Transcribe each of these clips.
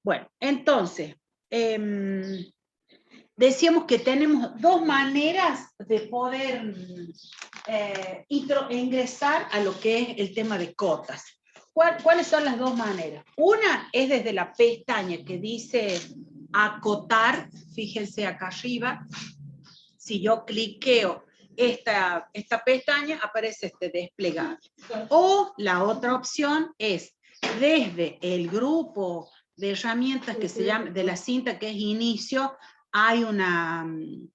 Bueno, entonces, decíamos que tenemos dos maneras de poder ingresar a lo que es el tema de cotas. ¿Cuáles son las dos maneras? Una es desde la pestaña que dice acotar, fíjense acá arriba, si yo cliqueo esta pestaña, aparece este desplegable. O la otra opción es desde el grupo de herramientas que se llama, de la cinta que es inicio, hay una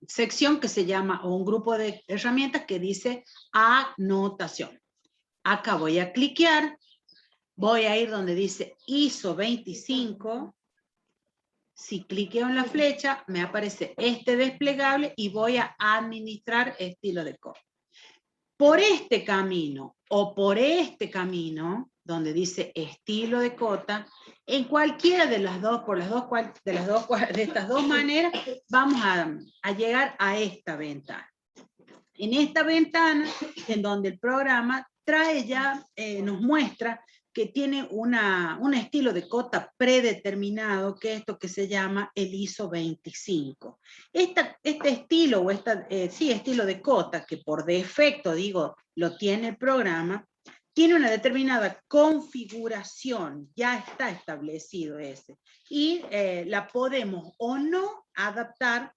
sección que se llama, o un grupo de herramientas que dice anotación. Acá voy a cliquear, voy a ir donde dice ISO 25, si cliqueo en la flecha, me aparece este desplegable y voy a administrar estilo de código. Por este camino o por este camino, donde dice estilo de cota, en cualquiera de las dos, de estas dos maneras, vamos a llegar a esta ventana. En esta ventana, en donde el programa trae ya, nos muestra que tiene un estilo de cota predeterminado, que es esto que se llama el ISO 25. Este estilo, o estilo de cota, que por defecto, digo, lo tiene el programa, tiene una determinada configuración, ya está establecido ese, y la podemos o no adaptar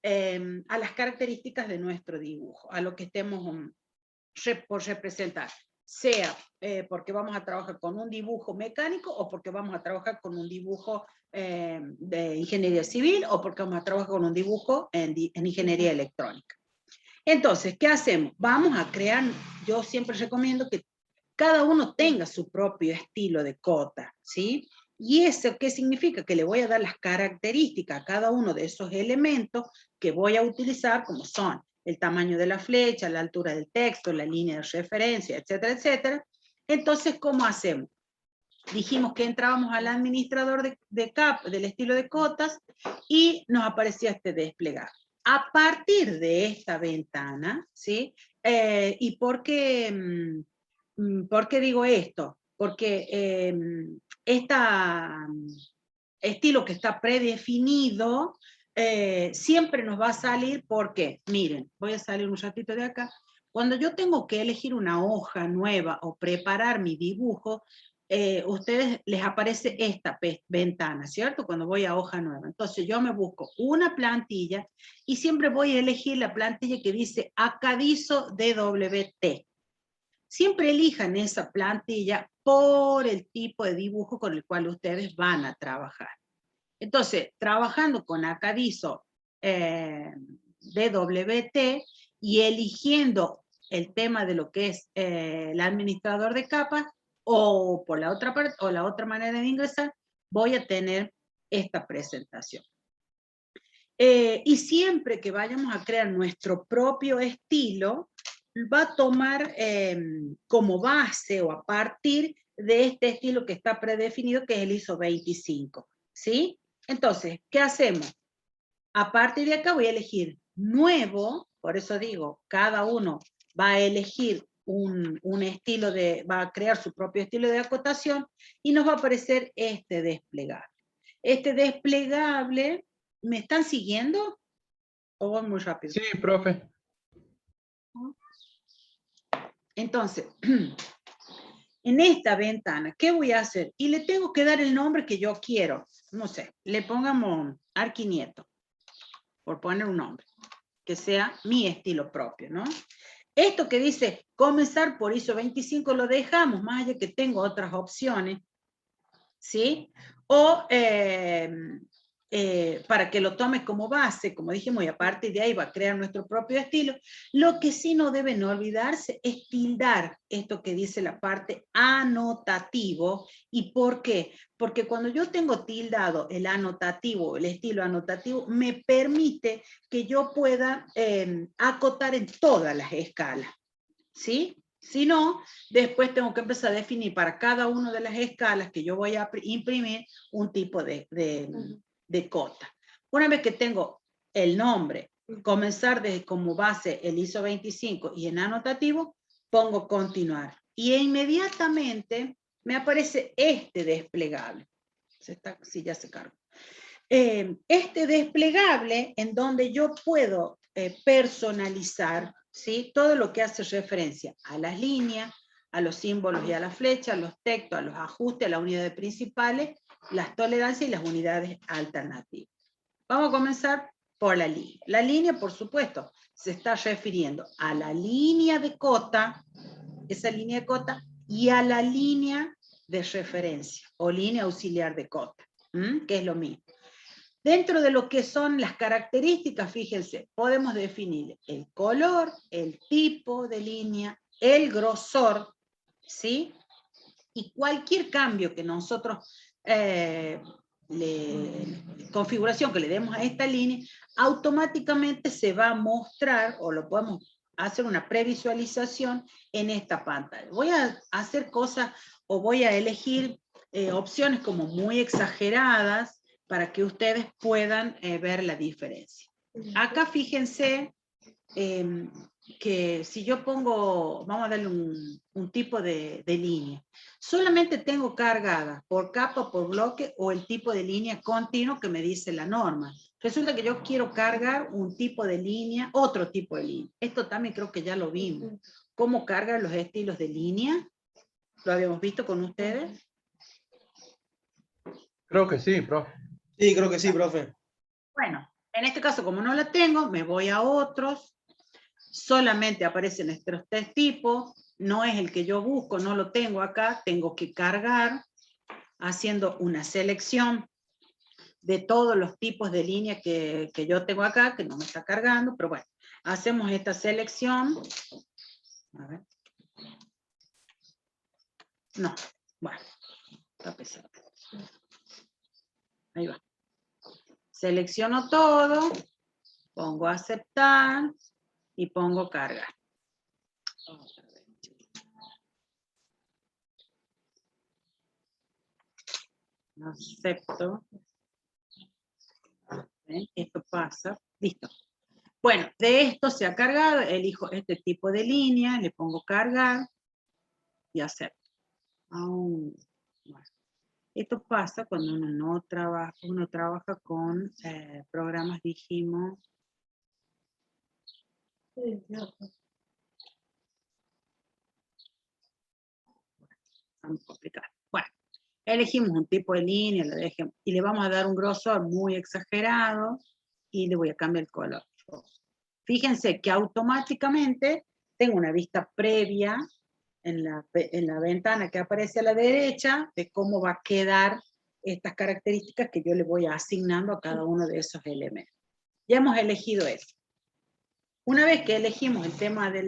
a las características de nuestro dibujo, a lo que estemos por representar, sea porque vamos a trabajar con un dibujo mecánico o porque vamos a trabajar con un dibujo de ingeniería civil o porque vamos a trabajar con un dibujo en ingeniería electrónica. Entonces, ¿qué hacemos? Vamos a crear, yo siempre recomiendo que cada uno tenga su propio estilo de cota, ¿sí? ¿Y eso qué significa? Que le voy a dar las características a cada uno de esos elementos que voy a utilizar, como son el tamaño de la flecha, la altura del texto, la línea de referencia, etcétera, etcétera. Entonces, ¿cómo hacemos? Dijimos que entrábamos al administrador del estilo de cotas y nos aparecía este desplegable. A partir de esta ventana, ¿sí? ¿Y por qué digo esto? Porque este estilo que está predefinido siempre nos va a salir porque, miren, voy a salir un ratito de acá. Cuando yo tengo que elegir una hoja nueva o preparar mi dibujo, ustedes les aparece esta ventana, ¿cierto? Cuando voy a hoja nueva. Entonces yo me busco una plantilla y siempre voy a elegir la plantilla que dice Acadiso DWT. Siempre elijan esa plantilla por el tipo de dibujo con el cual ustedes van a trabajar. Entonces, trabajando con Acadiso DWT y eligiendo el tema de lo que es el administrador de capas, o por la otra parte, o la otra manera de ingresar, voy a tener esta presentación. Y siempre que vayamos a crear nuestro propio estilo, va a tomar como base o a partir de este estilo que está predefinido, que es el ISO 25, ¿sí? Entonces, ¿qué hacemos? A partir de acá voy a elegir nuevo, por eso digo, cada uno va a elegir un estilo va a crear su propio estilo de acotación y nos va a aparecer este desplegable. Este desplegable, ¿me están siguiendo? ¿O voy muy rápido? Sí, profe. Entonces, en esta ventana, ¿qué voy a hacer? Y le tengo que dar el nombre que yo quiero. No sé, le pongamos Arquinieto, por poner un nombre, que sea mi estilo propio, ¿no? Esto que dice comenzar por ISO 25 lo dejamos, más allá que tengo otras opciones, ¿sí? O para que lo tome como base, como dijimos, y a partir de ahí va a crear nuestro propio estilo. Lo que sí no deben olvidarse es tildar esto que dice la parte anotativo. ¿Y por qué? Porque cuando yo tengo tildado el anotativo, el estilo anotativo, me permite que yo pueda acotar en todas las escalas, ¿sí? Si no, después tengo que empezar a definir para cada una de las escalas que yo voy a imprimir un tipo de cota. Una vez que tengo el nombre, comenzar como base el ISO 25 y en anotativo, pongo continuar. Y inmediatamente me aparece este desplegable, Sí, ya se cargó. Este desplegable en donde yo puedo personalizar, ¿sí? Todo lo que hace referencia a las líneas, a los símbolos y a las flechas, a los textos, a los ajustes, a las unidades principales, las tolerancias y las unidades alternativas. Vamos a comenzar por la línea. La línea, por supuesto, se está refiriendo a la línea de cota, esa línea de cota, y a la línea de referencia, o línea auxiliar de cota, que es lo mismo. Dentro de lo que son las características, fíjense, podemos definir el color, el tipo de línea, el grosor, ¿sí? Y cualquier cambio que nosotros, configuración que le demos a esta línea, automáticamente se va a mostrar, o lo podemos hacer una previsualización en esta pantalla. Voy a hacer cosas, o voy a elegir opciones como muy exageradas, para que ustedes puedan ver la diferencia. Acá fíjense que si yo pongo, vamos a darle un tipo de línea, solamente tengo cargada por capa, por bloque, o el tipo de línea continuo que me dice la norma. Resulta que yo quiero cargar un tipo de línea, otro tipo de línea. Esto también creo que ya lo vimos. ¿Cómo cargan los estilos de línea? ¿Lo habíamos visto con ustedes? Creo que sí, profe. Sí, creo que sí, profe. Bueno, en este caso, como no la tengo, me voy a otros. Solamente aparecen estos tres tipos. No es el que yo busco, no lo tengo acá. Tengo que cargar haciendo una selección de todos los tipos de línea que yo tengo acá, que no me está cargando, pero bueno, hacemos esta selección. A ver. No, bueno, está pesado. Ahí va. Selecciono todo, pongo aceptar y pongo cargar. Acepto. Esto pasa. Listo. Bueno, de esto se ha cargado, elijo este tipo de línea, le pongo cargar y acepto. Bueno. Esto pasa cuando uno trabaja con programas, dijimos. Vamos a complicar. Bueno, elegimos un tipo de línea, y le vamos a dar un grosor muy exagerado y le voy a cambiar el color. Fíjense que automáticamente tengo una vista previa en la ventana que aparece a la derecha de cómo va a quedar estas características que yo le voy asignando a cada uno de esos elementos. Ya hemos elegido eso. Una vez que elegimos el tema de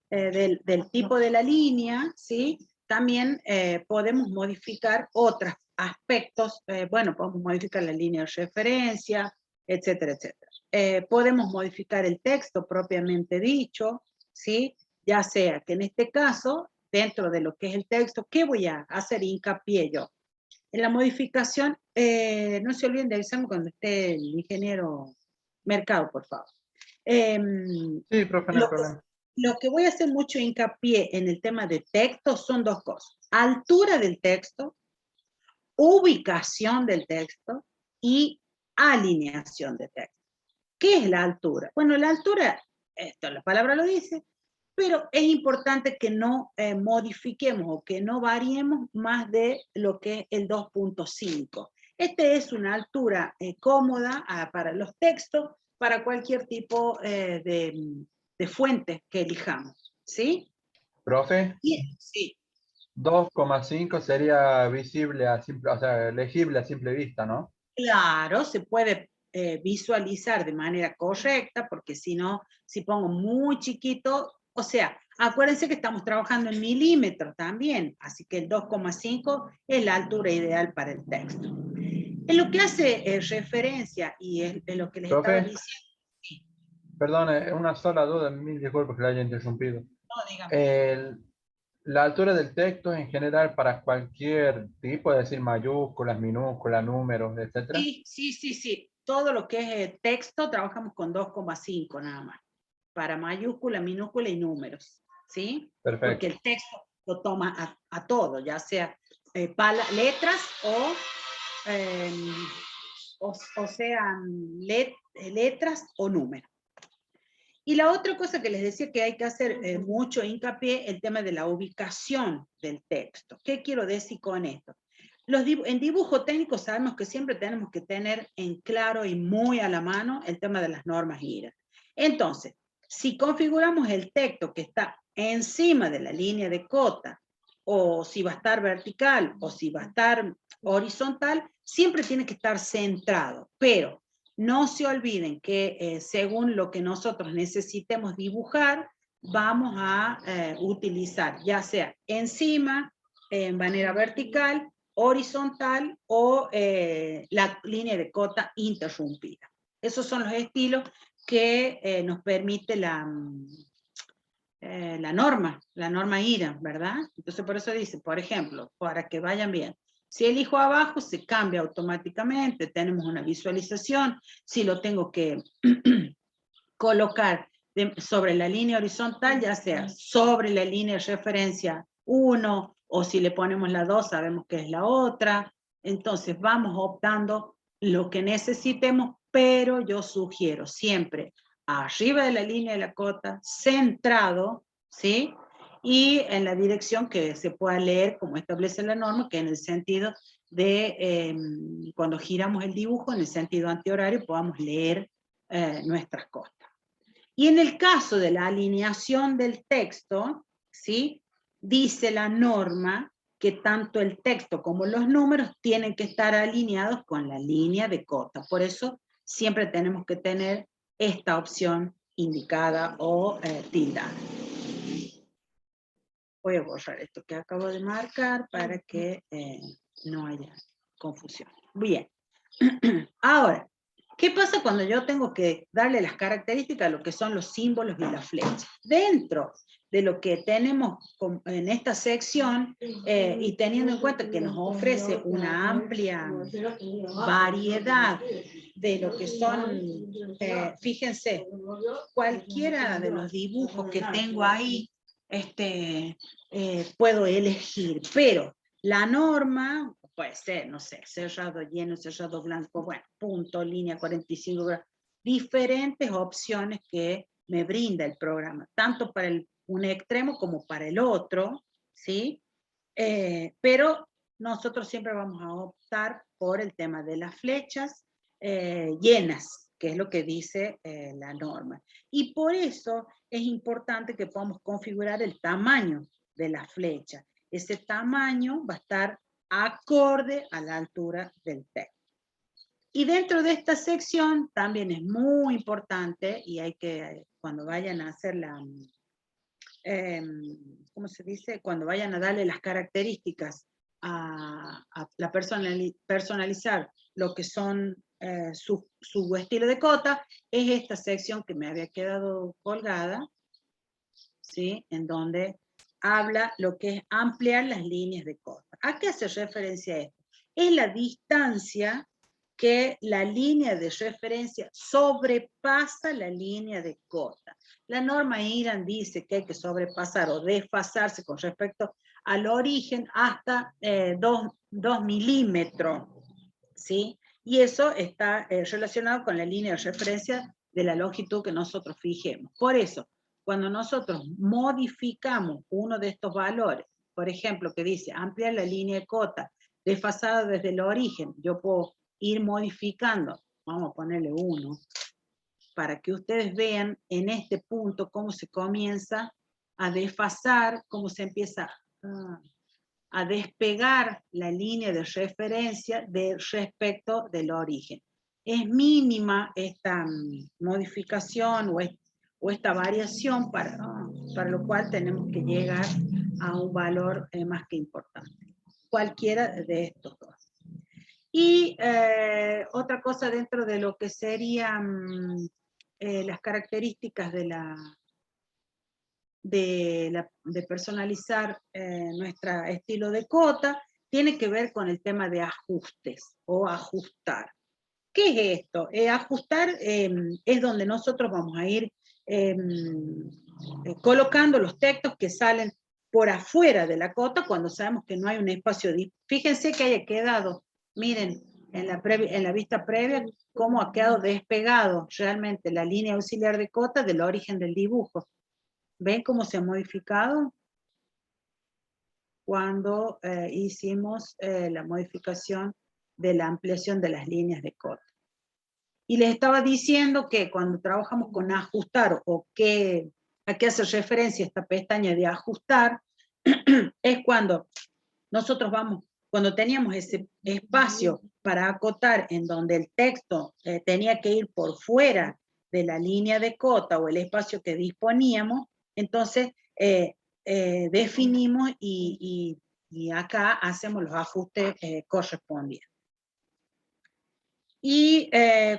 del tipo de la línea, ¿sí? También podemos modificar otros aspectos. Bueno, podemos modificar la línea de referencia, etcétera, etcétera. Podemos modificar el texto propiamente dicho, ¿sí? Ya sea que en este caso, dentro de lo que es el texto, ¿qué voy a hacer hincapié yo? En la modificación, no se olviden de avisarme cuando esté el ingeniero Mercado, por favor. Sí, profe, no hay problema. Lo que voy a hacer mucho hincapié en el tema de texto son dos cosas. Altura del texto, ubicación del texto y alineación de texto. ¿Qué es la altura? Bueno, la altura, la palabra lo dice, pero es importante que no modifiquemos o que no variemos más de lo que es el 2.5. Esta es una altura cómoda para los textos, para cualquier tipo de fuente que elijamos, ¿sí? Profe, Sí. 2,5 sería visible a simple, o sea, legible a simple vista, ¿no? Claro, se puede visualizar de manera correcta, porque si no, si pongo muy chiquito, o sea, acuérdense que estamos trabajando en milímetros también, así que el 2,5 es la altura ideal para el texto. En lo que hace referencia y en lo que les estaba Profe, diciendo. perdón, una sola duda, mil disculpas que la haya interrumpido. No, dígame. La altura del texto en general para cualquier tipo, es decir, mayúsculas, minúsculas, números, etcétera. Sí. Todo lo que es texto trabajamos con 2,5 nada más. Para mayúscula, minúscula y números, ¿sí? Porque Perfecto. el texto lo toma a todo, ya sea letras o o sean letras o números. Y la otra cosa que les decía que hay que hacer mucho hincapié, el tema de la ubicación del texto. ¿Qué quiero decir con esto? En dibujo técnico sabemos que siempre tenemos que tener en claro y muy a la mano el tema de las normas IRA. Entonces, si configuramos el texto que está encima de la línea de cota, o si va a estar vertical, o si va a estar horizontal, siempre tiene que estar centrado. Pero no se olviden que según lo que nosotros necesitemos dibujar, vamos a utilizar ya sea encima, en manera vertical, horizontal o la línea de cota interrumpida. Esos son los estilos que nos permite la norma IRA, ¿verdad? Entonces por eso dice, por ejemplo, para que vayan bien, si elijo abajo se cambia automáticamente, tenemos una visualización, si lo tengo que colocar sobre la línea horizontal, ya sea sobre la línea de referencia 1, o si le ponemos la 2, sabemos que es la otra. Entonces vamos optando lo que necesitemos, pero yo sugiero siempre arriba de la línea de la cota, centrado, ¿sí? Y en la dirección que se pueda leer como establece la norma, que en el sentido de cuando giramos el dibujo, en el sentido antihorario, podamos leer nuestras cotas. Y en el caso de la alineación del texto, ¿sí? Dice la norma que tanto el texto como los números tienen que estar alineados con la línea de cota. Por eso siempre tenemos que tener esta opción indicada o tildada. Voy a borrar esto que acabo de marcar para que no haya confusión. Bien. Ahora, ¿qué pasa cuando yo tengo que darle las características a lo que son los símbolos y las flechas? Dentro de lo que tenemos en esta sección, y teniendo en cuenta que nos ofrece una amplia variedad de lo que son, fíjense, cualquiera de los dibujos que tengo ahí, puedo elegir, pero la norma puede ser, no sé, cerrado lleno, cerrado blanco, bueno, punto, línea 45 grados, diferentes opciones que me brinda el programa, tanto para un extremo como para el otro, ¿sí? Pero nosotros siempre vamos a optar por el tema de las flechas llenas, que es lo que dice la norma. Y por eso es importante que podamos configurar el tamaño de la flecha. Ese tamaño va a estar acorde a la altura del texto. Y dentro de esta sección también es muy importante, y hay que, cuando vayan a hacer la, ¿cómo se dice? Cuando vayan a darle las características a la personalizar lo que son su estilo de cota, es esta sección que me había quedado colgada, ¿sí? En donde habla lo que es ampliar las líneas de cota. ¿A qué hace referencia esto? Es la distancia que la línea de referencia sobrepasa la línea de cota. La norma IRAN dice que hay que sobrepasar o desfasarse con respecto al origen hasta 2 milímetros, ¿sí? Y eso está relacionado con la línea de referencia de la longitud que nosotros fijemos. Por eso, cuando nosotros modificamos uno de estos valores, por ejemplo, que dice ampliar la línea de cota desfasada desde el origen, yo puedo ir modificando, vamos a ponerle 1, para que ustedes vean en este punto cómo se comienza a desfasar, cómo se empieza a despegar la línea de referencia respecto del origen. Es mínima esta modificación o esta variación para lo cual tenemos que llegar a un valor más que importante. Cualquiera de estos dos. Y otra cosa dentro de lo que serían las características de personalizar nuestro estilo de cota, tiene que ver con el tema de ajustes o ajustar. ¿Qué es esto? Ajustar es donde nosotros vamos a ir colocando los textos que salen por afuera de la cota cuando sabemos que no hay un espacio. Fíjense que haya quedado, miren, en la vista previa, cómo ha quedado despegado realmente la línea auxiliar de cota del origen del dibujo. ¿Ven cómo se ha modificado? Cuando hicimos la modificación de la ampliación de las líneas de cota. Y les estaba diciendo que cuando trabajamos con ajustar, o a qué hace referencia esta pestaña de ajustar, es cuando nosotros cuando teníamos ese espacio para acotar en donde el texto tenía que ir por fuera de la línea de cota o el espacio que disponíamos, entonces definimos y acá hacemos los ajustes correspondientes. Y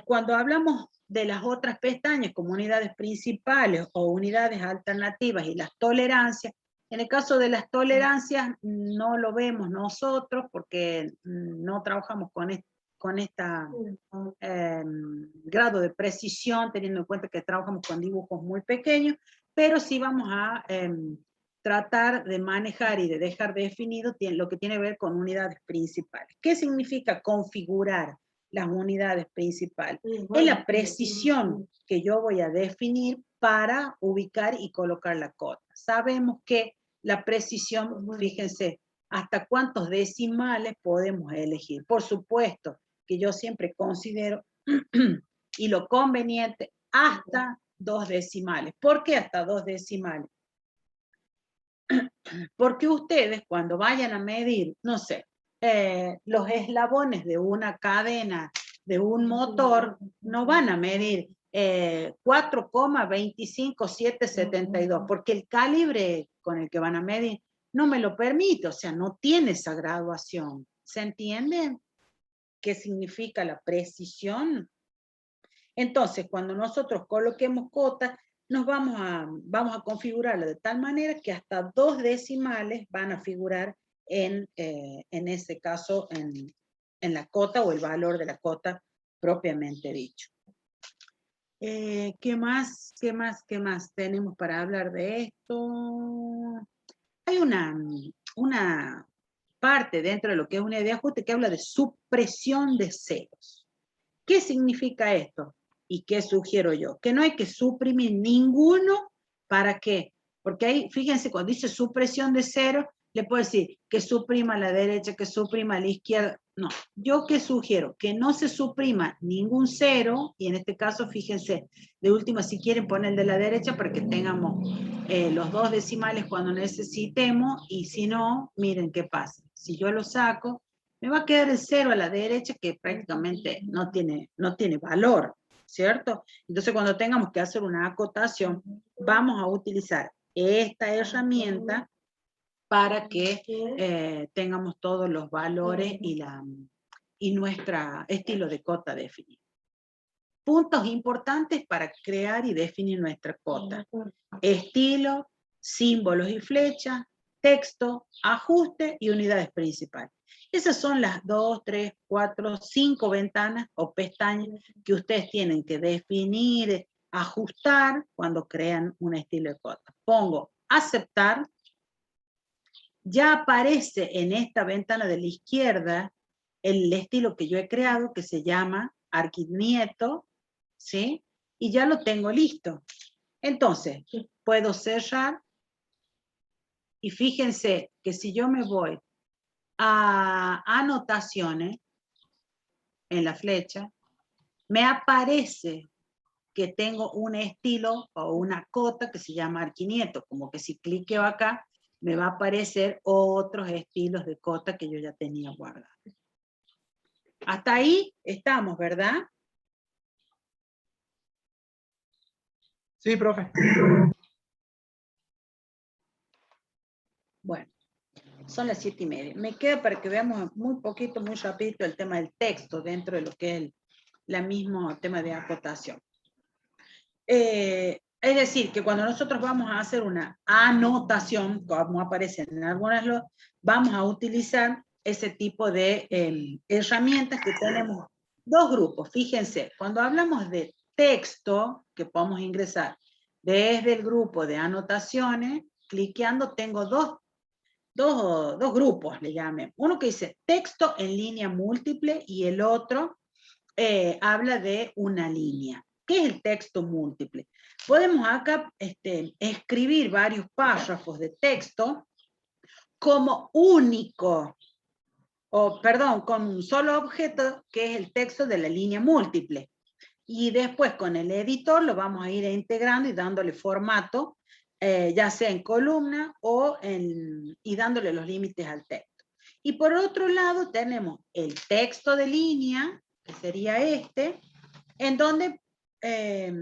cuando hablamos de las otras pestañas como unidades principales o unidades alternativas y las tolerancias, en el caso de las tolerancias no lo vemos nosotros porque no trabajamos con este grado de precisión, teniendo en cuenta que trabajamos con dibujos muy pequeños, pero sí vamos a tratar de manejar y de dejar definido lo que tiene que ver con unidades principales. ¿Qué significa configurar las unidades principales? Es la precisión que yo voy a definir para ubicar y colocar la cota. Sabemos que la precisión, fíjense, hasta cuántos decimales podemos elegir. Por supuesto que yo siempre considero, y lo conveniente, hasta 2 decimales. ¿Por qué hasta 2 decimales? Porque ustedes cuando vayan a medir, no sé, los eslabones de una cadena, de un motor, no van a medir 4,25772, porque el calibre con el que van a medir no me lo permite, o sea, no tiene esa graduación. ¿Se entiende qué significa la precisión? Entonces, cuando nosotros coloquemos cotas, vamos a configurarla de tal manera que hasta 2 decimales van a figurar en ese caso en la cota o el valor de la cota propiamente dicho. ¿Qué más tenemos para hablar de esto? Hay una parte dentro de lo que es unidad de ajuste que habla de supresión de ceros. ¿Qué significa esto? ¿Y qué sugiero yo? Que no hay que suprimir ninguno. ¿Para qué? Porque ahí, fíjense, cuando dice supresión de cero, le puedo decir que suprima a la derecha, que suprima a la izquierda. No, yo qué sugiero, que no se suprima ningún cero, y en este caso, fíjense, de última, si quieren poner el de la derecha para que tengamos los 2 decimales cuando necesitemos, y si no, miren qué pasa. Si yo lo saco, me va a quedar el 0 a la derecha que prácticamente no tiene valor, ¿cierto? Entonces cuando tengamos que hacer una acotación, vamos a utilizar esta herramienta para que tengamos todos los valores y nuestro estilo de cota definido. Puntos importantes para crear y definir nuestra cota: estilo, símbolos y flechas, texto, ajuste y unidades principales. Esas son las 2, 3, 4, 5 ventanas o pestañas que ustedes tienen que definir, ajustar cuando crean un estilo de cota. Pongo aceptar, ya aparece en esta ventana de la izquierda el estilo que yo he creado que se llama Arquinieto, ¿sí? Y ya lo tengo listo. Entonces, puedo cerrar y fíjense que si yo me voy a anotaciones en la flecha, me aparece que tengo un estilo o una cota que se llama Arquinieto, como que si cliqueo acá, me va a aparecer otros estilos de cota que yo ya tenía guardados. Hasta ahí estamos, ¿verdad? Sí, profe. Bueno, son las 7:30. Me queda para que veamos muy poquito, muy rapidito el tema del texto dentro de lo que es el mismo tema de acotación. Es decir, que cuando nosotros vamos a hacer una anotación, como aparece en algunas, vamos a utilizar ese tipo de herramientas que tenemos 2 grupos. Fíjense, cuando hablamos de texto, que podemos ingresar desde el grupo de anotaciones, cliqueando tengo 2 dos grupos, le llamen. Uno que dice texto en línea múltiple y el otro habla de una línea. ¿Qué es el texto múltiple? Podemos acá escribir varios párrafos de texto como único, perdón, con un solo objeto, que es el texto de la línea múltiple. Y después con el editor lo vamos a ir integrando y dándole formato, ya sea en columna y dándole los límites al texto. Y por otro lado tenemos el texto de línea, que sería en donde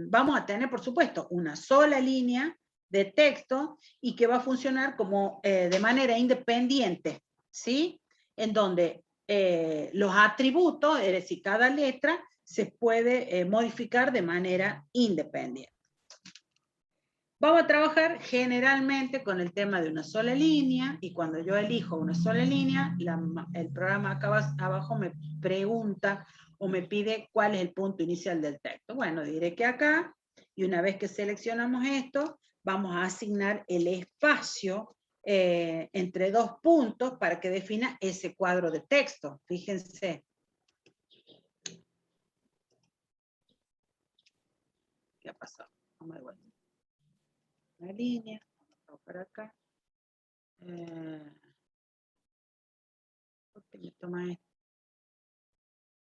vamos a tener, por supuesto, una sola línea de texto y que va a funcionar como de manera independiente, ¿sí? En donde los atributos, es decir, cada letra, se puede modificar de manera independiente. Vamos a trabajar generalmente con el tema de una sola línea, y cuando yo elijo una sola línea, el programa acá abajo me pregunta o me pide cuál es el punto inicial del texto. Bueno, diré que acá, y una vez que seleccionamos esto, vamos a asignar el espacio entre dos puntos para que defina ese cuadro de texto. Fíjense. ¿Qué ha pasado? Vamos de vuelta. Una línea, vamos para acá. ¿Por qué me toma esto?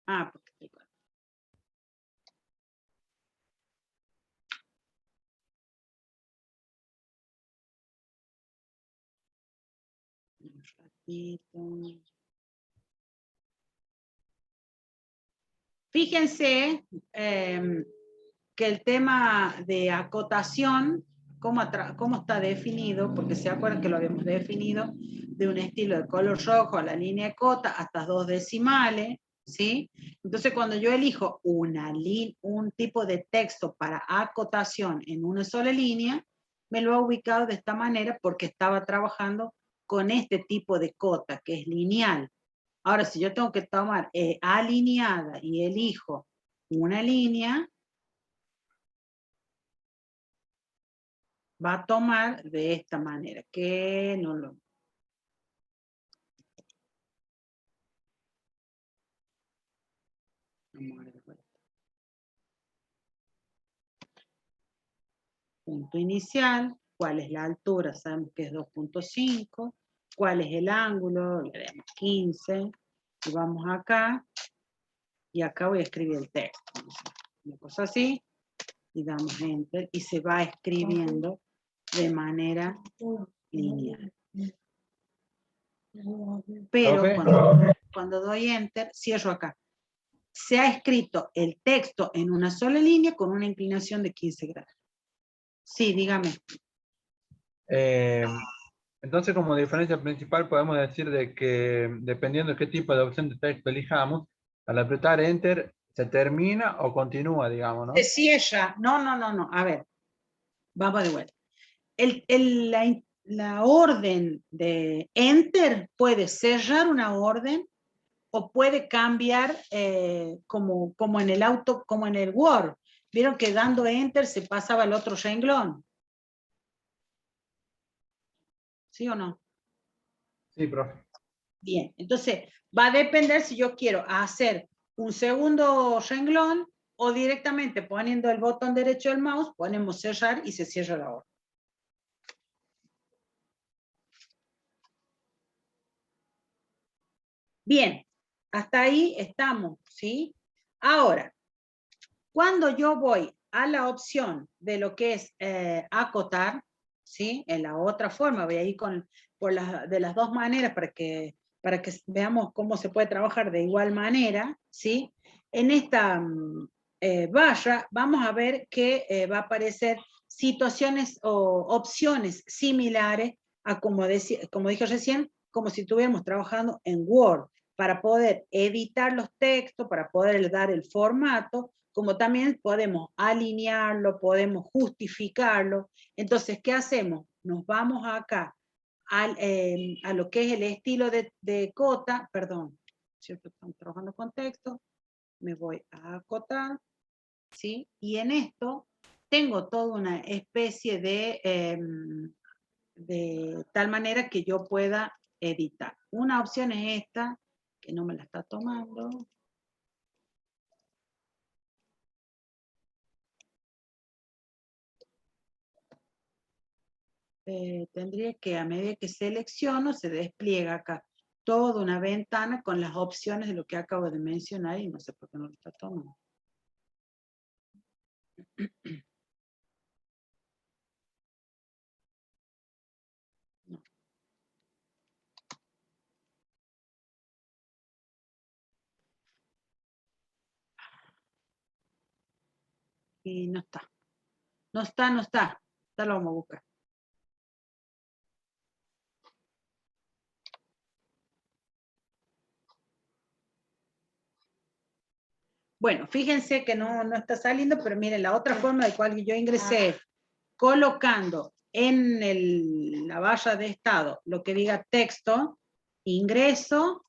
Ah, porque estoy con... Un ratito. Fíjense que el tema de acotación, cómo está definido, porque se acuerdan que lo habíamos definido de un estilo de color rojo a la línea de cota hasta 2 decimales, ¿sí? Entonces cuando yo elijo un tipo de texto para acotación en una sola línea, me lo ha ubicado de esta manera porque estaba trabajando con este tipo de cota, que es lineal. Ahora, si yo tengo que tomar alineada y elijo una línea, va a tomar de esta manera, que no lo... Punto inicial, cuál es la altura, sabemos que es 2.5, cuál es el ángulo, le damos 15, y vamos acá, y acá voy a escribir el texto. Una cosa así, y damos enter, y se va escribiendo de manera lineal. Pero ¿Profe? cuando doy enter, cierro acá. Se ha escrito el texto en una sola línea con una inclinación de 15 grados. Sí, dígame. Entonces, como diferencia principal, podemos decir de que dependiendo de qué tipo de opción de texto elijamos, al apretar Enter, se termina o continúa, digamos, ¿no? Se cierra. No. A ver, vamos de vuelta. La orden de Enter puede cerrar una orden o puede cambiar como en el como en el Word. Vieron que dando Enter se pasaba al otro renglón. ¿Sí o no? Sí, profe. Bien, entonces va a depender si yo quiero hacer un segundo renglón o directamente poniendo el botón derecho del mouse, ponemos cerrar y se cierra la orden. Bien, hasta ahí estamos, ¿sí? Ahora, cuando yo voy a la opción de lo que es acotar, ¿sí? En la otra forma, voy a ir de las dos maneras para que veamos cómo se puede trabajar de igual manera, ¿sí? En esta barra vamos a ver que va a aparecer situaciones o opciones similares a como dije recién, como si estuviéramos trabajando en Word, para poder editar los textos, para poder dar el formato, como también podemos alinearlo, podemos justificarlo. Entonces, ¿qué hacemos? Nos vamos acá a lo que es el estilo de cota, perdón, ¿cierto? Estamos trabajando con texto, me voy a acotar, ¿sí? Y en esto tengo toda una especie de de tal manera que yo pueda editar. Una opción es esta, que no me la está tomando. Tendría que, a medida que selecciono, se despliega acá toda una ventana con las opciones de lo que acabo de mencionar y no sé por qué no lo está tomando. No. Y no está. No está, no está. Ya lo vamos a buscar. Bueno, fíjense que no está saliendo, pero miren, la otra forma de cual yo ingresé colocando en la barra de estado lo que diga texto, ingreso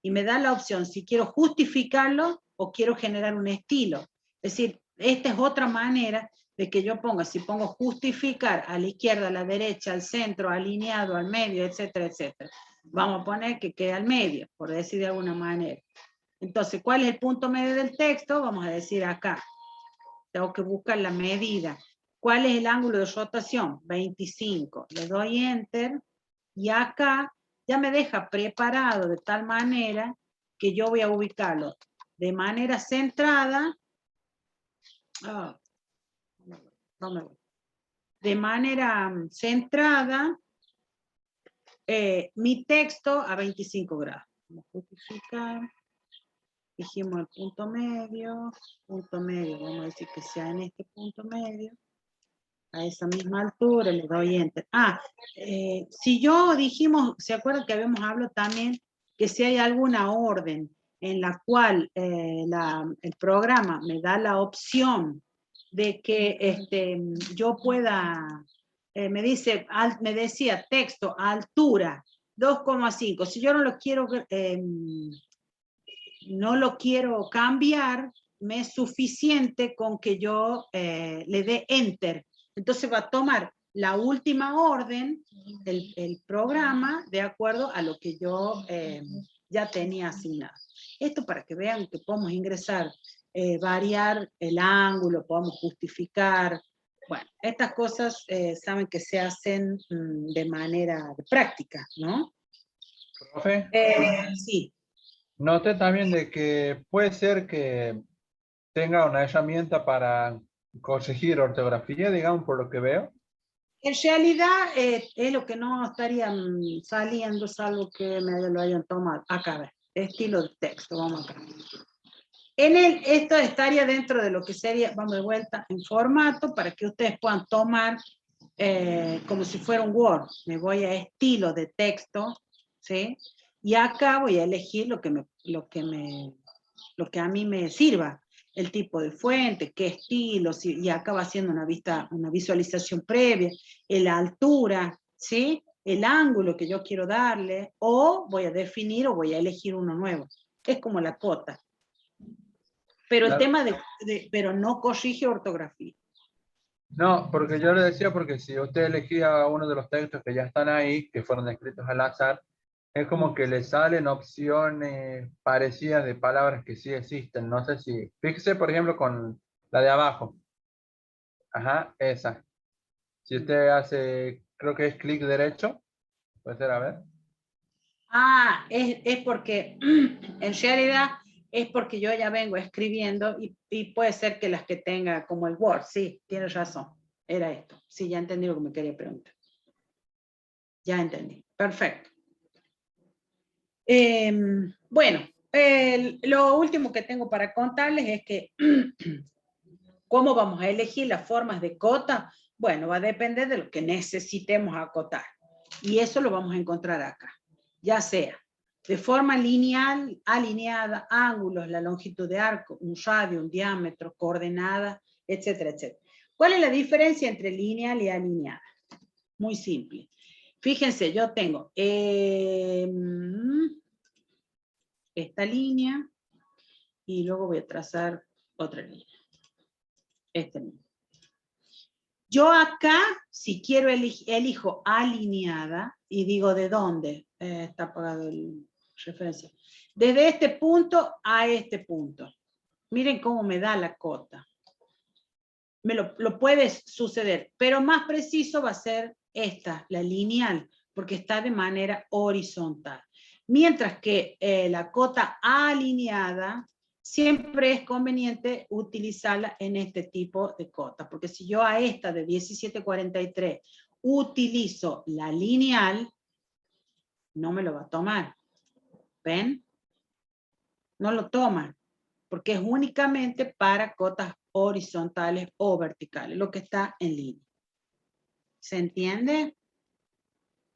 y me da la opción si quiero justificarlo o quiero generar un estilo. Es decir, esta es otra manera de que yo ponga, si pongo justificar a la izquierda, a la derecha, al centro, alineado, al medio, etcétera, etcétera. Vamos a poner que quede al medio, por decir de alguna manera. Entonces, ¿cuál es el punto medio del texto? Vamos a decir acá. Tengo que buscar la medida. ¿Cuál es el ángulo de rotación? 25. Le doy Enter y acá ya me deja preparado de tal manera que yo voy a ubicarlo de manera centrada. De manera centrada mi texto a 25 grados. Vamos a justificar. Dijimos el punto medio, vamos a decir que sea en este punto medio, a esa misma altura, le doy Enter. Si yo dijimos, ¿se acuerdan que habíamos hablado también que si hay alguna orden en la cual el programa me da la opción de que yo pueda, me decía texto, altura, 2,5, si yo no lo quiero cambiar, me es suficiente con que yo le dé Enter. Entonces va a tomar la última orden, el programa, de acuerdo a lo que yo ya tenía asignado. Esto para que vean que podemos ingresar, variar el ángulo, podemos justificar. Bueno, estas cosas saben que se hacen de manera práctica, ¿no? Profe, Sí. noté también de que puede ser que tenga una herramienta para corregir ortografía, digamos, por lo que veo. En realidad es lo que no estarían saliendo, salvo que me lo hayan tomado. Acá, ver, estilo de texto, vamos acá. Esto estaría dentro de lo que sería, vamos de vuelta, en formato, para que ustedes puedan tomar como si fuera un Word. Me voy a estilo de texto, ¿sí? Y acá voy a elegir lo que a mí me sirva. El tipo de fuente, qué estilo, y acá va haciendo una visualización previa, la altura, ¿sí? El ángulo que yo quiero darle, o voy a definir o voy a elegir uno nuevo. Es como la cuota. Pero el tema pero no corrige ortografía. No, porque yo le decía, porque si usted elegía uno de los textos que ya están ahí, que fueron escritos al azar, es como que le salen opciones parecidas de palabras que sí existen. No sé si, fíjese por ejemplo con la de abajo. Ajá, esa. Si usted hace, creo que es clic derecho, puede ser, a ver. Es porque, en realidad, es porque yo ya vengo escribiendo y puede ser que las que tenga como el Word, sí, tienes razón, era esto. Sí, ya entendí lo que me quería preguntar. Ya entendí, perfecto. Bueno, lo último que tengo para contarles es que, ¿cómo vamos a elegir las formas de cota? Bueno, va a depender de lo que necesitemos acotar. Y eso lo vamos a encontrar acá. Ya sea de forma lineal, alineada, ángulos, la longitud de arco, un radio, un diámetro, coordenada, etcétera, etcétera. ¿Cuál es la diferencia entre lineal y alineada? Muy simple. Fíjense, yo tengo esta línea y luego voy a trazar otra línea. Este mismo. Yo acá, si quiero, elijo alineada y digo de dónde está apagado el referencia. Desde este punto a este punto. Miren cómo me da la cota. Lo puede suceder, pero más preciso va a ser esta, la lineal, porque está de manera horizontal. Mientras que la cota alineada siempre es conveniente utilizarla en este tipo de cota, porque si yo a esta de 1743 utilizo la lineal, no me lo va a tomar. ¿Ven? No lo toma, porque es únicamente para cotas horizontales o verticales, lo que está en línea. ¿Se entiende?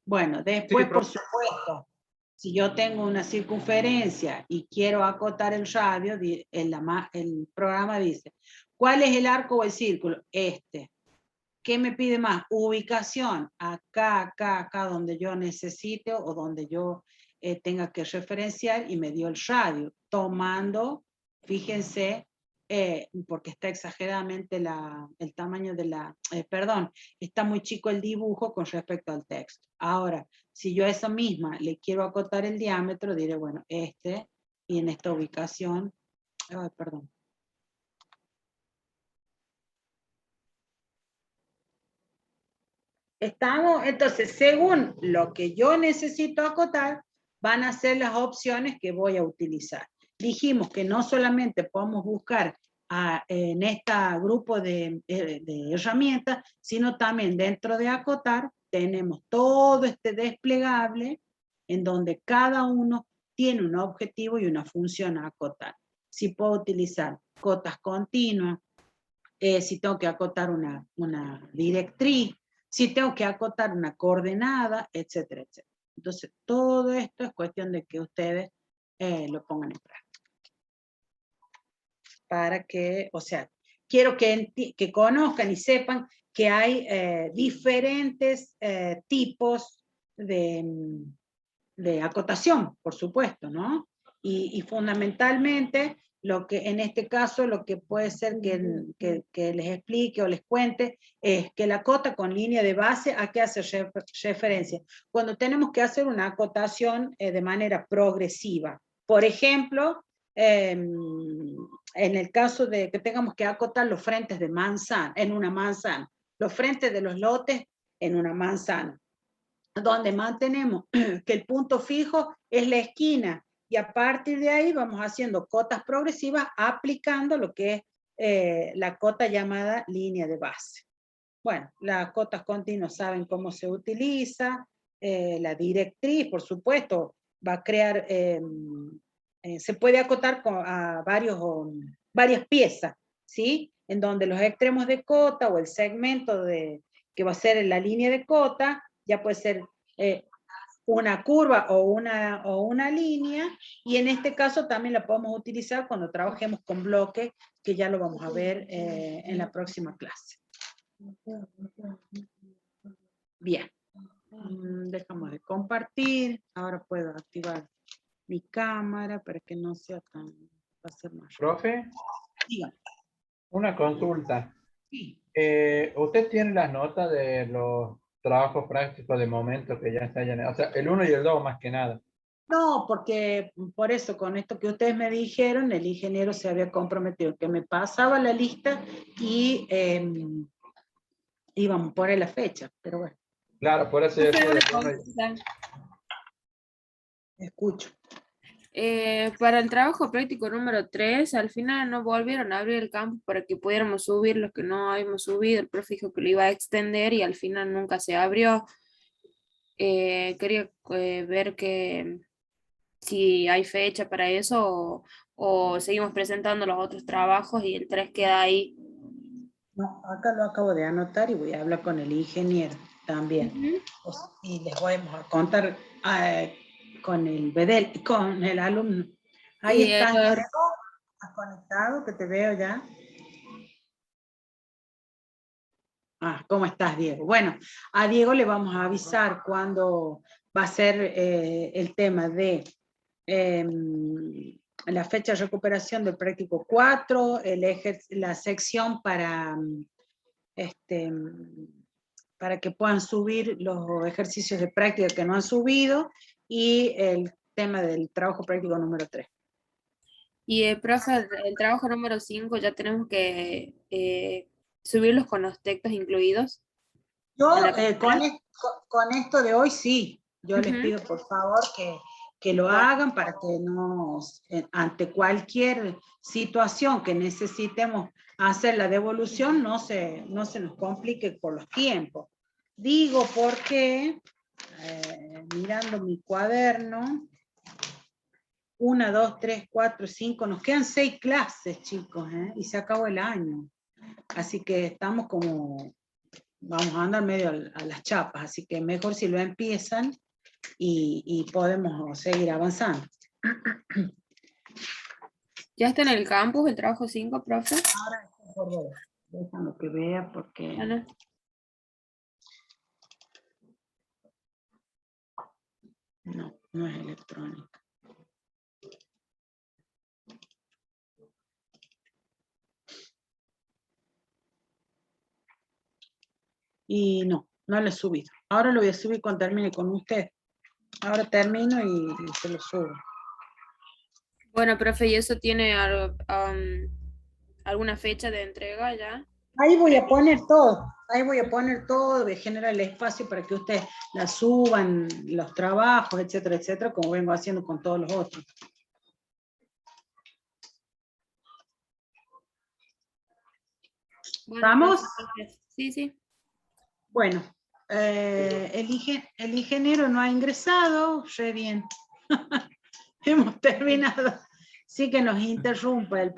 Bueno, después, Sí, por supuesto, si yo tengo una circunferencia y quiero acotar el radio, el programa dice, ¿cuál es el arco o el círculo? Este. ¿Qué me pide más? Ubicación, acá, acá, acá, donde yo necesite o donde yo tenga que referenciar, y me dio el radio, tomando, fíjense, porque está exageradamente el tamaño de perdón, está muy chico el dibujo con respecto al texto. Ahora, si yo a esa misma le quiero acotar el diámetro, diré, bueno, y en esta ubicación, perdón. Estamos, entonces, según lo que yo necesito acotar, van a ser las opciones que voy a utilizar. Dijimos que no solamente podemos buscar en este grupo de herramientas, sino también dentro de acotar tenemos todo este desplegable en donde cada uno tiene un objetivo y una función a acotar. Si puedo utilizar cotas continuas, si tengo que acotar una directriz, si tengo que acotar una coordenada, etcétera, etcétera. Entonces, todo esto es cuestión de que ustedes lo pongan en práctica. Para que, o sea, quiero que conozcan y sepan que hay diferentes tipos de acotación, por supuesto, ¿no? Y fundamentalmente, lo que en este caso, lo que puede ser que les explique o les cuente, es que la cota con línea de base, ¿a qué hace referencia? Cuando tenemos que hacer una acotación de manera progresiva. Por ejemplo, en el caso de que tengamos que acotar los frentes de manzana, en una manzana, los frentes de los lotes en una manzana, donde mantenemos que el punto fijo es la esquina, y a partir de ahí vamos haciendo cotas progresivas aplicando lo que es la cota llamada línea de base. Bueno, las cotas continuas saben cómo se utiliza, la directriz, por supuesto, va a crear, se puede acotar a varias piezas, ¿sí? En donde los extremos de cota o el segmento que va a ser la línea de cota, ya puede ser una curva o una línea, y en este caso también la podemos utilizar cuando trabajemos con bloques, que ya lo vamos a ver en la próxima clase. Bien, dejamos de compartir, ahora puedo activar mi cámara para que no sea tan... va a ser más rápido. Profe, Dígame. una consulta. Sí. ¿Usted tiene las notas de los trabajos prácticos de momento que ya se hayan, o sea, el 1 y el 2 más que nada? No, porque por eso, con esto que ustedes me dijeron, el ingeniero se había comprometido que me pasaba la lista y íbamos por ahí la fecha, pero bueno. Claro, por eso yo decía del 1 Escucho. Para el trabajo práctico número 3, al final no volvieron a abrir el campo para que pudiéramos subir lo que no habíamos subido. El profe dijo que lo iba a extender y al final nunca se abrió. Quería ver si hay fecha para eso o seguimos presentando los otros trabajos y el 3 queda ahí. No, acá lo acabo de anotar y voy a hablar con el ingeniero también. Y les voy a contar con el BEDEL, con el alumno. Ahí estás, Diego. ¿Has conectado? Que te veo ya. ¿Cómo estás, Diego? Bueno, a Diego le vamos a avisar cuándo va a ser el tema de la fecha de recuperación del práctico 4, la sección para para que puedan subir los ejercicios de práctica que no han subido, y el tema del trabajo práctico número 3. Y profe, el trabajo número 5 ya tenemos que subirlos con los textos incluidos. Yo, en la carpeta. con esto de hoy, sí. Yo les Ujú. pido, por favor, que lo Bueno. hagan para que no, ante cualquier situación que necesitemos hacer la devolución, no se nos complique por los tiempos. Digo porque, mirando mi cuaderno, 1, 2, 3, 4, 5, nos quedan 6 clases, chicos, y se acabó el año. Así que estamos como, vamos a andar medio a las chapas, así que mejor si lo empiezan y podemos seguir avanzando. ¿Ya está en el campus el trabajo 5, profe? Ahora, por favor, déjame que vea porque... Bueno. No, no es electrónica. Y no lo he subido. Ahora lo voy a subir cuando termine con usted. Ahora termino y se lo subo. Bueno, profe, ¿y eso tiene alguna fecha de entrega ya? Ahí voy a poner todo. Ahí voy a poner todo, de generar el espacio para que ustedes la suban, los trabajos, etcétera, etcétera, como vengo haciendo con todos los otros. Bueno, ¿Vamos? profe, sí, sí. Bueno, el ingeniero no ha ingresado, re bien. Hemos terminado. Sí que nos interrumpe el